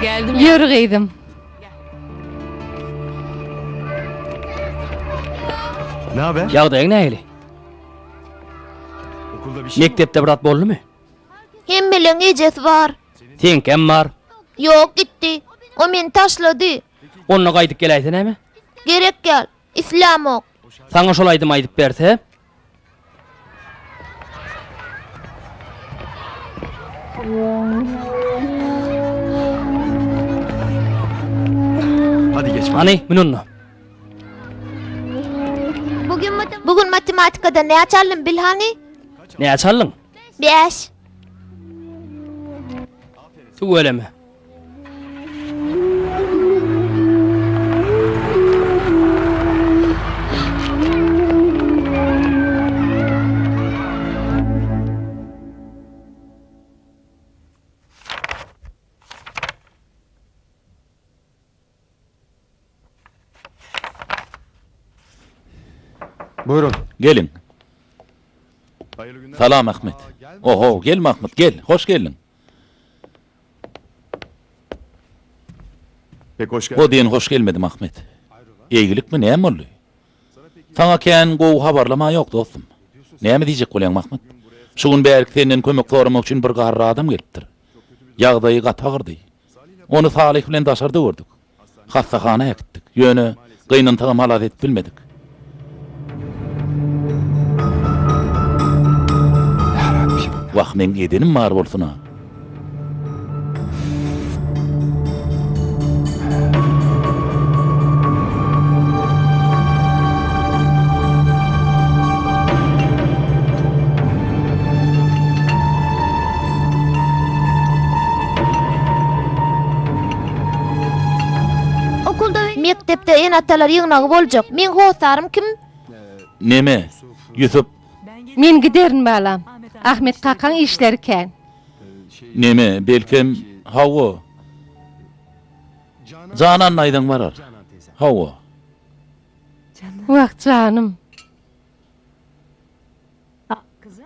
Geldim. Ýörgeydim. ne haber? Ýagdaýyň nähili? Okulda bir şey Mektepde birat boldymy? Hem bilen ejesi var. Teňkem bar. Yok gitti. O meni taşlady. Onunla gaýdyp geleýsin näme? Gerek gel. İslam ok. Saňa şol aýdym aýdyp berse, Hadi geç. hani minunno. Bugün matematikada ne açalım Bilhani? Ne açarlyň? 5. Tu ölemi. Buyurun. Gelin. Hayırlı günler. Salam Ahmet. Oho, gelme Ahmet, gel. Hoş geldin. Pek hoş geldin. O diýen hoş gelmedim Ahmet. Eýgilik mi näme boldy? Taňa kän gowy habarlama ýok dostum. Näme diýjek bolýan Ahmet? Şugun bärki senden kömek soramak üçin bir garry adam gelipdir. Ýagdaýy gatagyrdy. Onu Salih bilen daşarda gördük. Hastahanaya gittik. Ýöne gynantygam halat edip bilmedik. Wah men edenim bar bolsun ha. Okulda mektepde en atalar ýygnagy boljak. Men hostarym kim? Neme? Yusuf, Men giderin balam. Ahmet kakan işlerken. neme? Belkem Hawa. Canan aýdan barar. Hawa. Vah canım.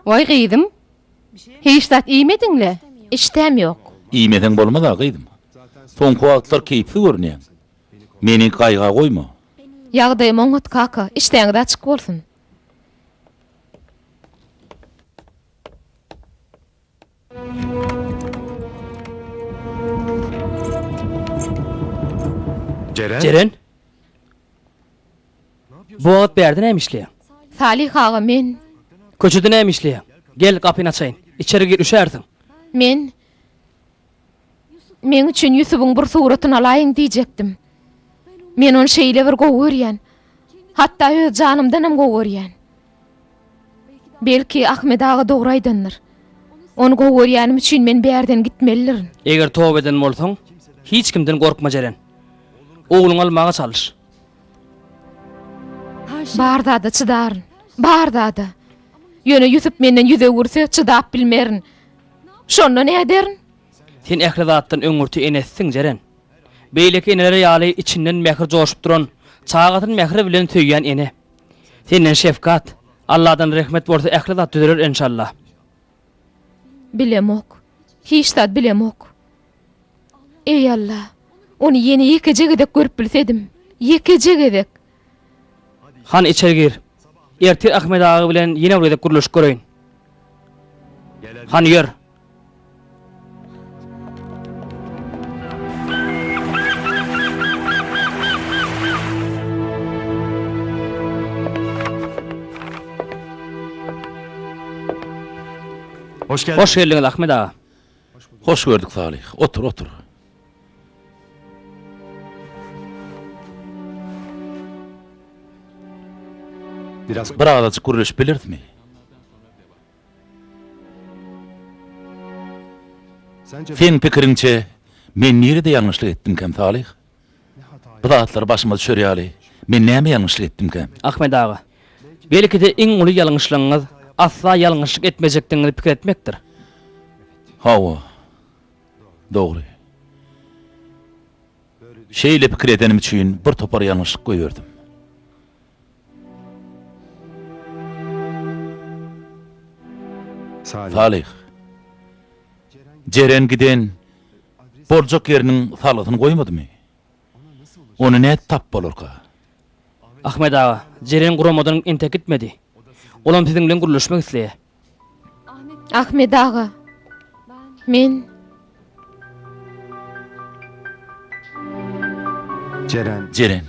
Vay gıydım. Hiç tat iýmedinle. İştem ýok. İýmeden bolmada gyýdym. Soňky wagtlar keýpli görnýär. Meni gaýga goýma. Ýagdaýym oňat kaka, işteňde açyk bolsun. Ceren. Jeren. Bu wagt berdi näme işleýär? Salih ağa men, Köçüde näme işleýär? Gel kapyny açaýyn. İçeri gir üşersin. men üçin Yusuf'un bir suratyny alaýyn diýjekdim. Men onu şeýle bir gowy görýän. Hatda öz janymdan hem gowy görýän. Belki Ahmet ağa dogry aýdandyr. Onu gowy görýänim üçin men bärden gitmelidirin. Eger tawba eden bolsaň, hiç kimden gorkma Jeren. Ogluň almaga çalyş. Barda da çıdarın. Barda da. Ýöne Yusuf menden ýüze gürse çydap bilmerin. Şonda ne ederin? Sen ähli zatdan öňürti enessin Jeren. Beýleki enelere ýaly içinden mehir joşup duran, çağatyn mehri bilen töýýän ene. Senden şefkat, Allah'dan rahmet bolsa ähli zat düzeler inşallah. Bilemok. Hiç da bilemok. Ey Allah. Onu yeni yekecegedek görüp bilsedim. Yekecegedek. Han içeri gir. Ertir Ahmet ağa bilen ýene buraya guruluş göreýin. Han ýör. Hoş geldin. Hoş geldiňiz Ahmet ağa. Hoş gördük Salih. Otur, otur. Biraz Bir azajyk guruluş bilirdimi? Sence Sen pikiriňçe men nerede ýalňyşlyk etdimkem Salih? Bu zatlar başyma düşerýäli. Men näme ýalňyşlyk etdimkem? Ahmet ağa. Belki de iň uly ýalňyşlygyňyz asla ýalňyşlyk etmejekdiňizi pikir etmekdir. Hawa. Dogry. Şeýle pikir edenim üçin bir topar ýalňyşlyk goýberdim. Salih. Salih. Jeren giden borjak yeriniň salatyny goýmadymy? Onu ne tap bolurka? Ahmet ağa, Jeren guramadan entek gitmedi. Olam siziň bilen guruluşmak isleýär. Ahmet ağa. Men Ceren. Jeren.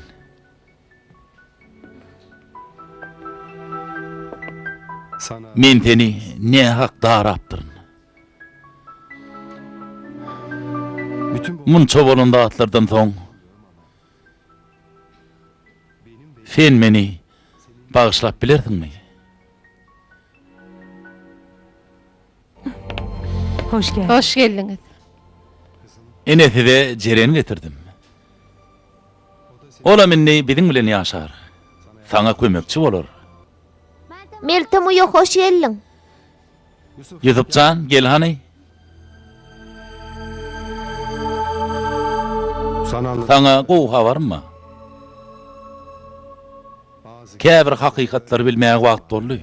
Sana Men seni ne hakda arapdyryn? bütün bu Munça bolanda atlardan soň sen meni bağışlap bilerdiňmi? Hoş geldiniz. Enesi de Jeren'i getirdim. Ola minni biziň bilen ýaşar. Sana kömekçi bolar. Meltem uýa hoş geldiň. Yusupcan gel hani. sana anlat. Sana gowy habarmy? Bazı Käbir hakykatlar bilmäge wagt boldy.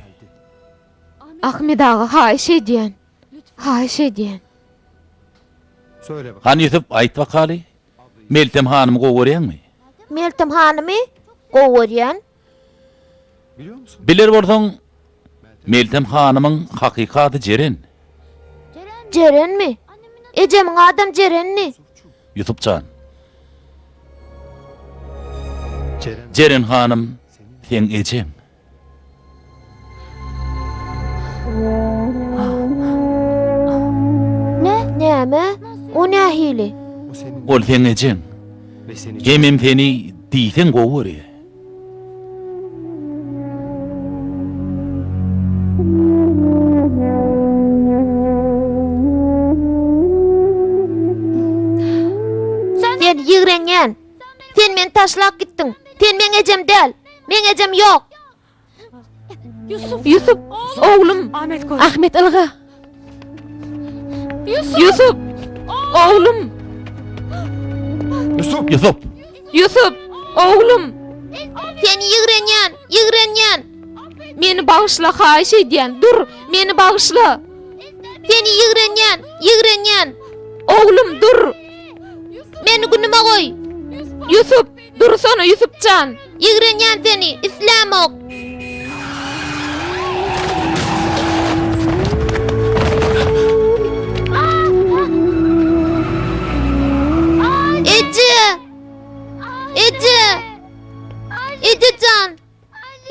Ahmet ağa haýyş edýän. Haýyş edýän. söyle bak. Hani Yusup aýt bakaly. Meltem hanımı gowarýanmy? Meltem hanymy gowarýan. Biliyor musun? Biler bolsaň, Meltem hanymyň hakykaty Jeren. Cerenmi? Ejemiň adam Cerenni. Yusupcan. Jeren hanım sen ejem. Näme? O nähili? O senin Ol sen ejem. ve seni Gemim seni diýsen gowarý. Sen ýigrenýän. Sen meni taşlap gittin. Sen meň ejem däl. Meň ejem ýok. Yusuf, oğlum. Ahmet ılga. Yusuf, oğlum. Yusuf! Yusup, Yusuf, oğlum. Sen ýigrenýän. Meni bağışla, haýyş edýän. Dur, meni bağışla. Seni ýigrenýän. Oğlum dur. Meni günüme goý. Yusuf, dursana Yusupcan. Ýigrenýän seni, islam ok.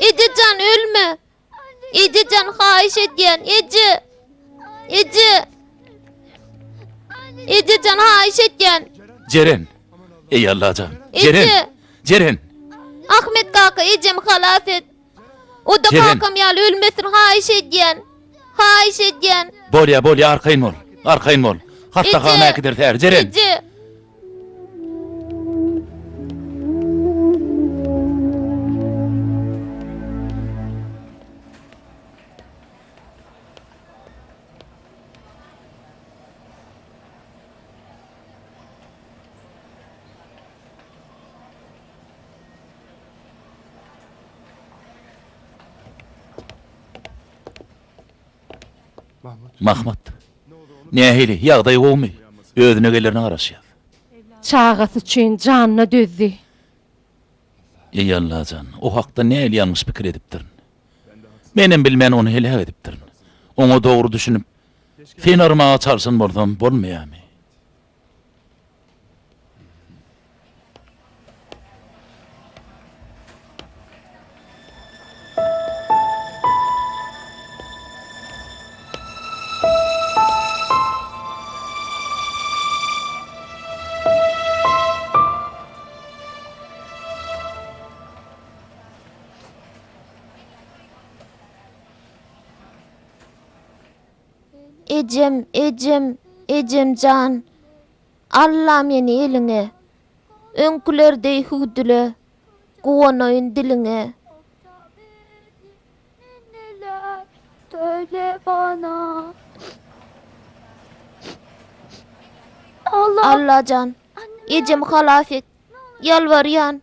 Ejecan ölme. Ejecan haýyş edýän. Ejecan haýyş edýän. Jeren. Ey Allah'can. Ece. Jeren. Jeren. Ahmet kaka ejem halas et. O da Ceren. kakam ýaly ölmesin haýyş edýän. Bolya arkayn bol. Arkayn bol. Hatta Ece. kana gider ter. Jeren. Eje. Mahmut. Mahmut. Nähili ýagdaý bolmy? Özüne gelerini garaşýar. Çağası üçin canına dözdü. Ey Allah'can, o hakda näli ýalňyş pikir edipdirin. Menem bilmän onu helak edipdirin. Oňa dogry düşünüp, sen armağa çalsyn bolsam bolmaýarmy? Ejem can. Allah meni eliňe. Öňkülerdey hüdüle. Gowanaýyn diliňe. Neler söyle bana. Allah can. Ejem halas et. Yalvarýan.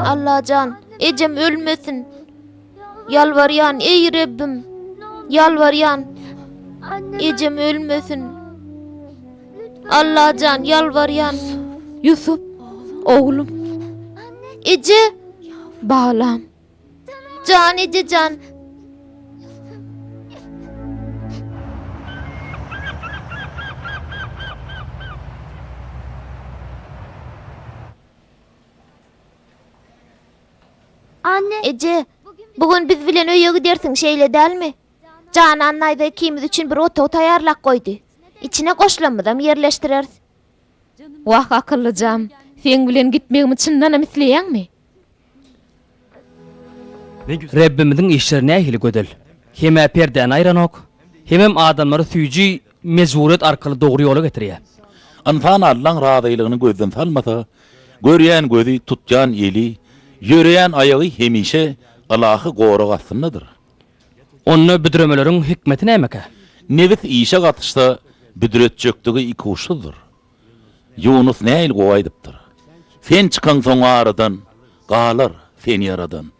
Allah can. Ejem ölmesin. Yalvarýan ey Rabbim. Yalvarýan. Ejem ölmesin. Allah can yalvarýan. Yusuf, oğlum. Ece. Bağlam. Can Ece can. Anne, Ece, bugün biz bilen öýe gidersiň şeýle dälmi? Can annaýda ikimiz üçin bir oto taýarlap goýdy. İçine goşlanmadan yerleştirer. Wah akyllyjam. Sen bilen gitmegimi çyndanam isleýänmi? Rabbimiziň işleri nähili gödel. Heme perden aýranok, hemem adamlary süýji mezburet arkaly dogry ýola getirýär. Anfan Allah'ın razylygyny gözden salmasa, görýän gözi tutjan eli, yöreýän aýagy hemişe Allahy gorak astyndadyr. Onu büdüremelerin hikmeti nämeke? Nebis işe gatışsa büdüretjekdigi iki uçludur. Yunus näil goýadypdyr. Sen çıkan soň aradan, galar sen yaradan.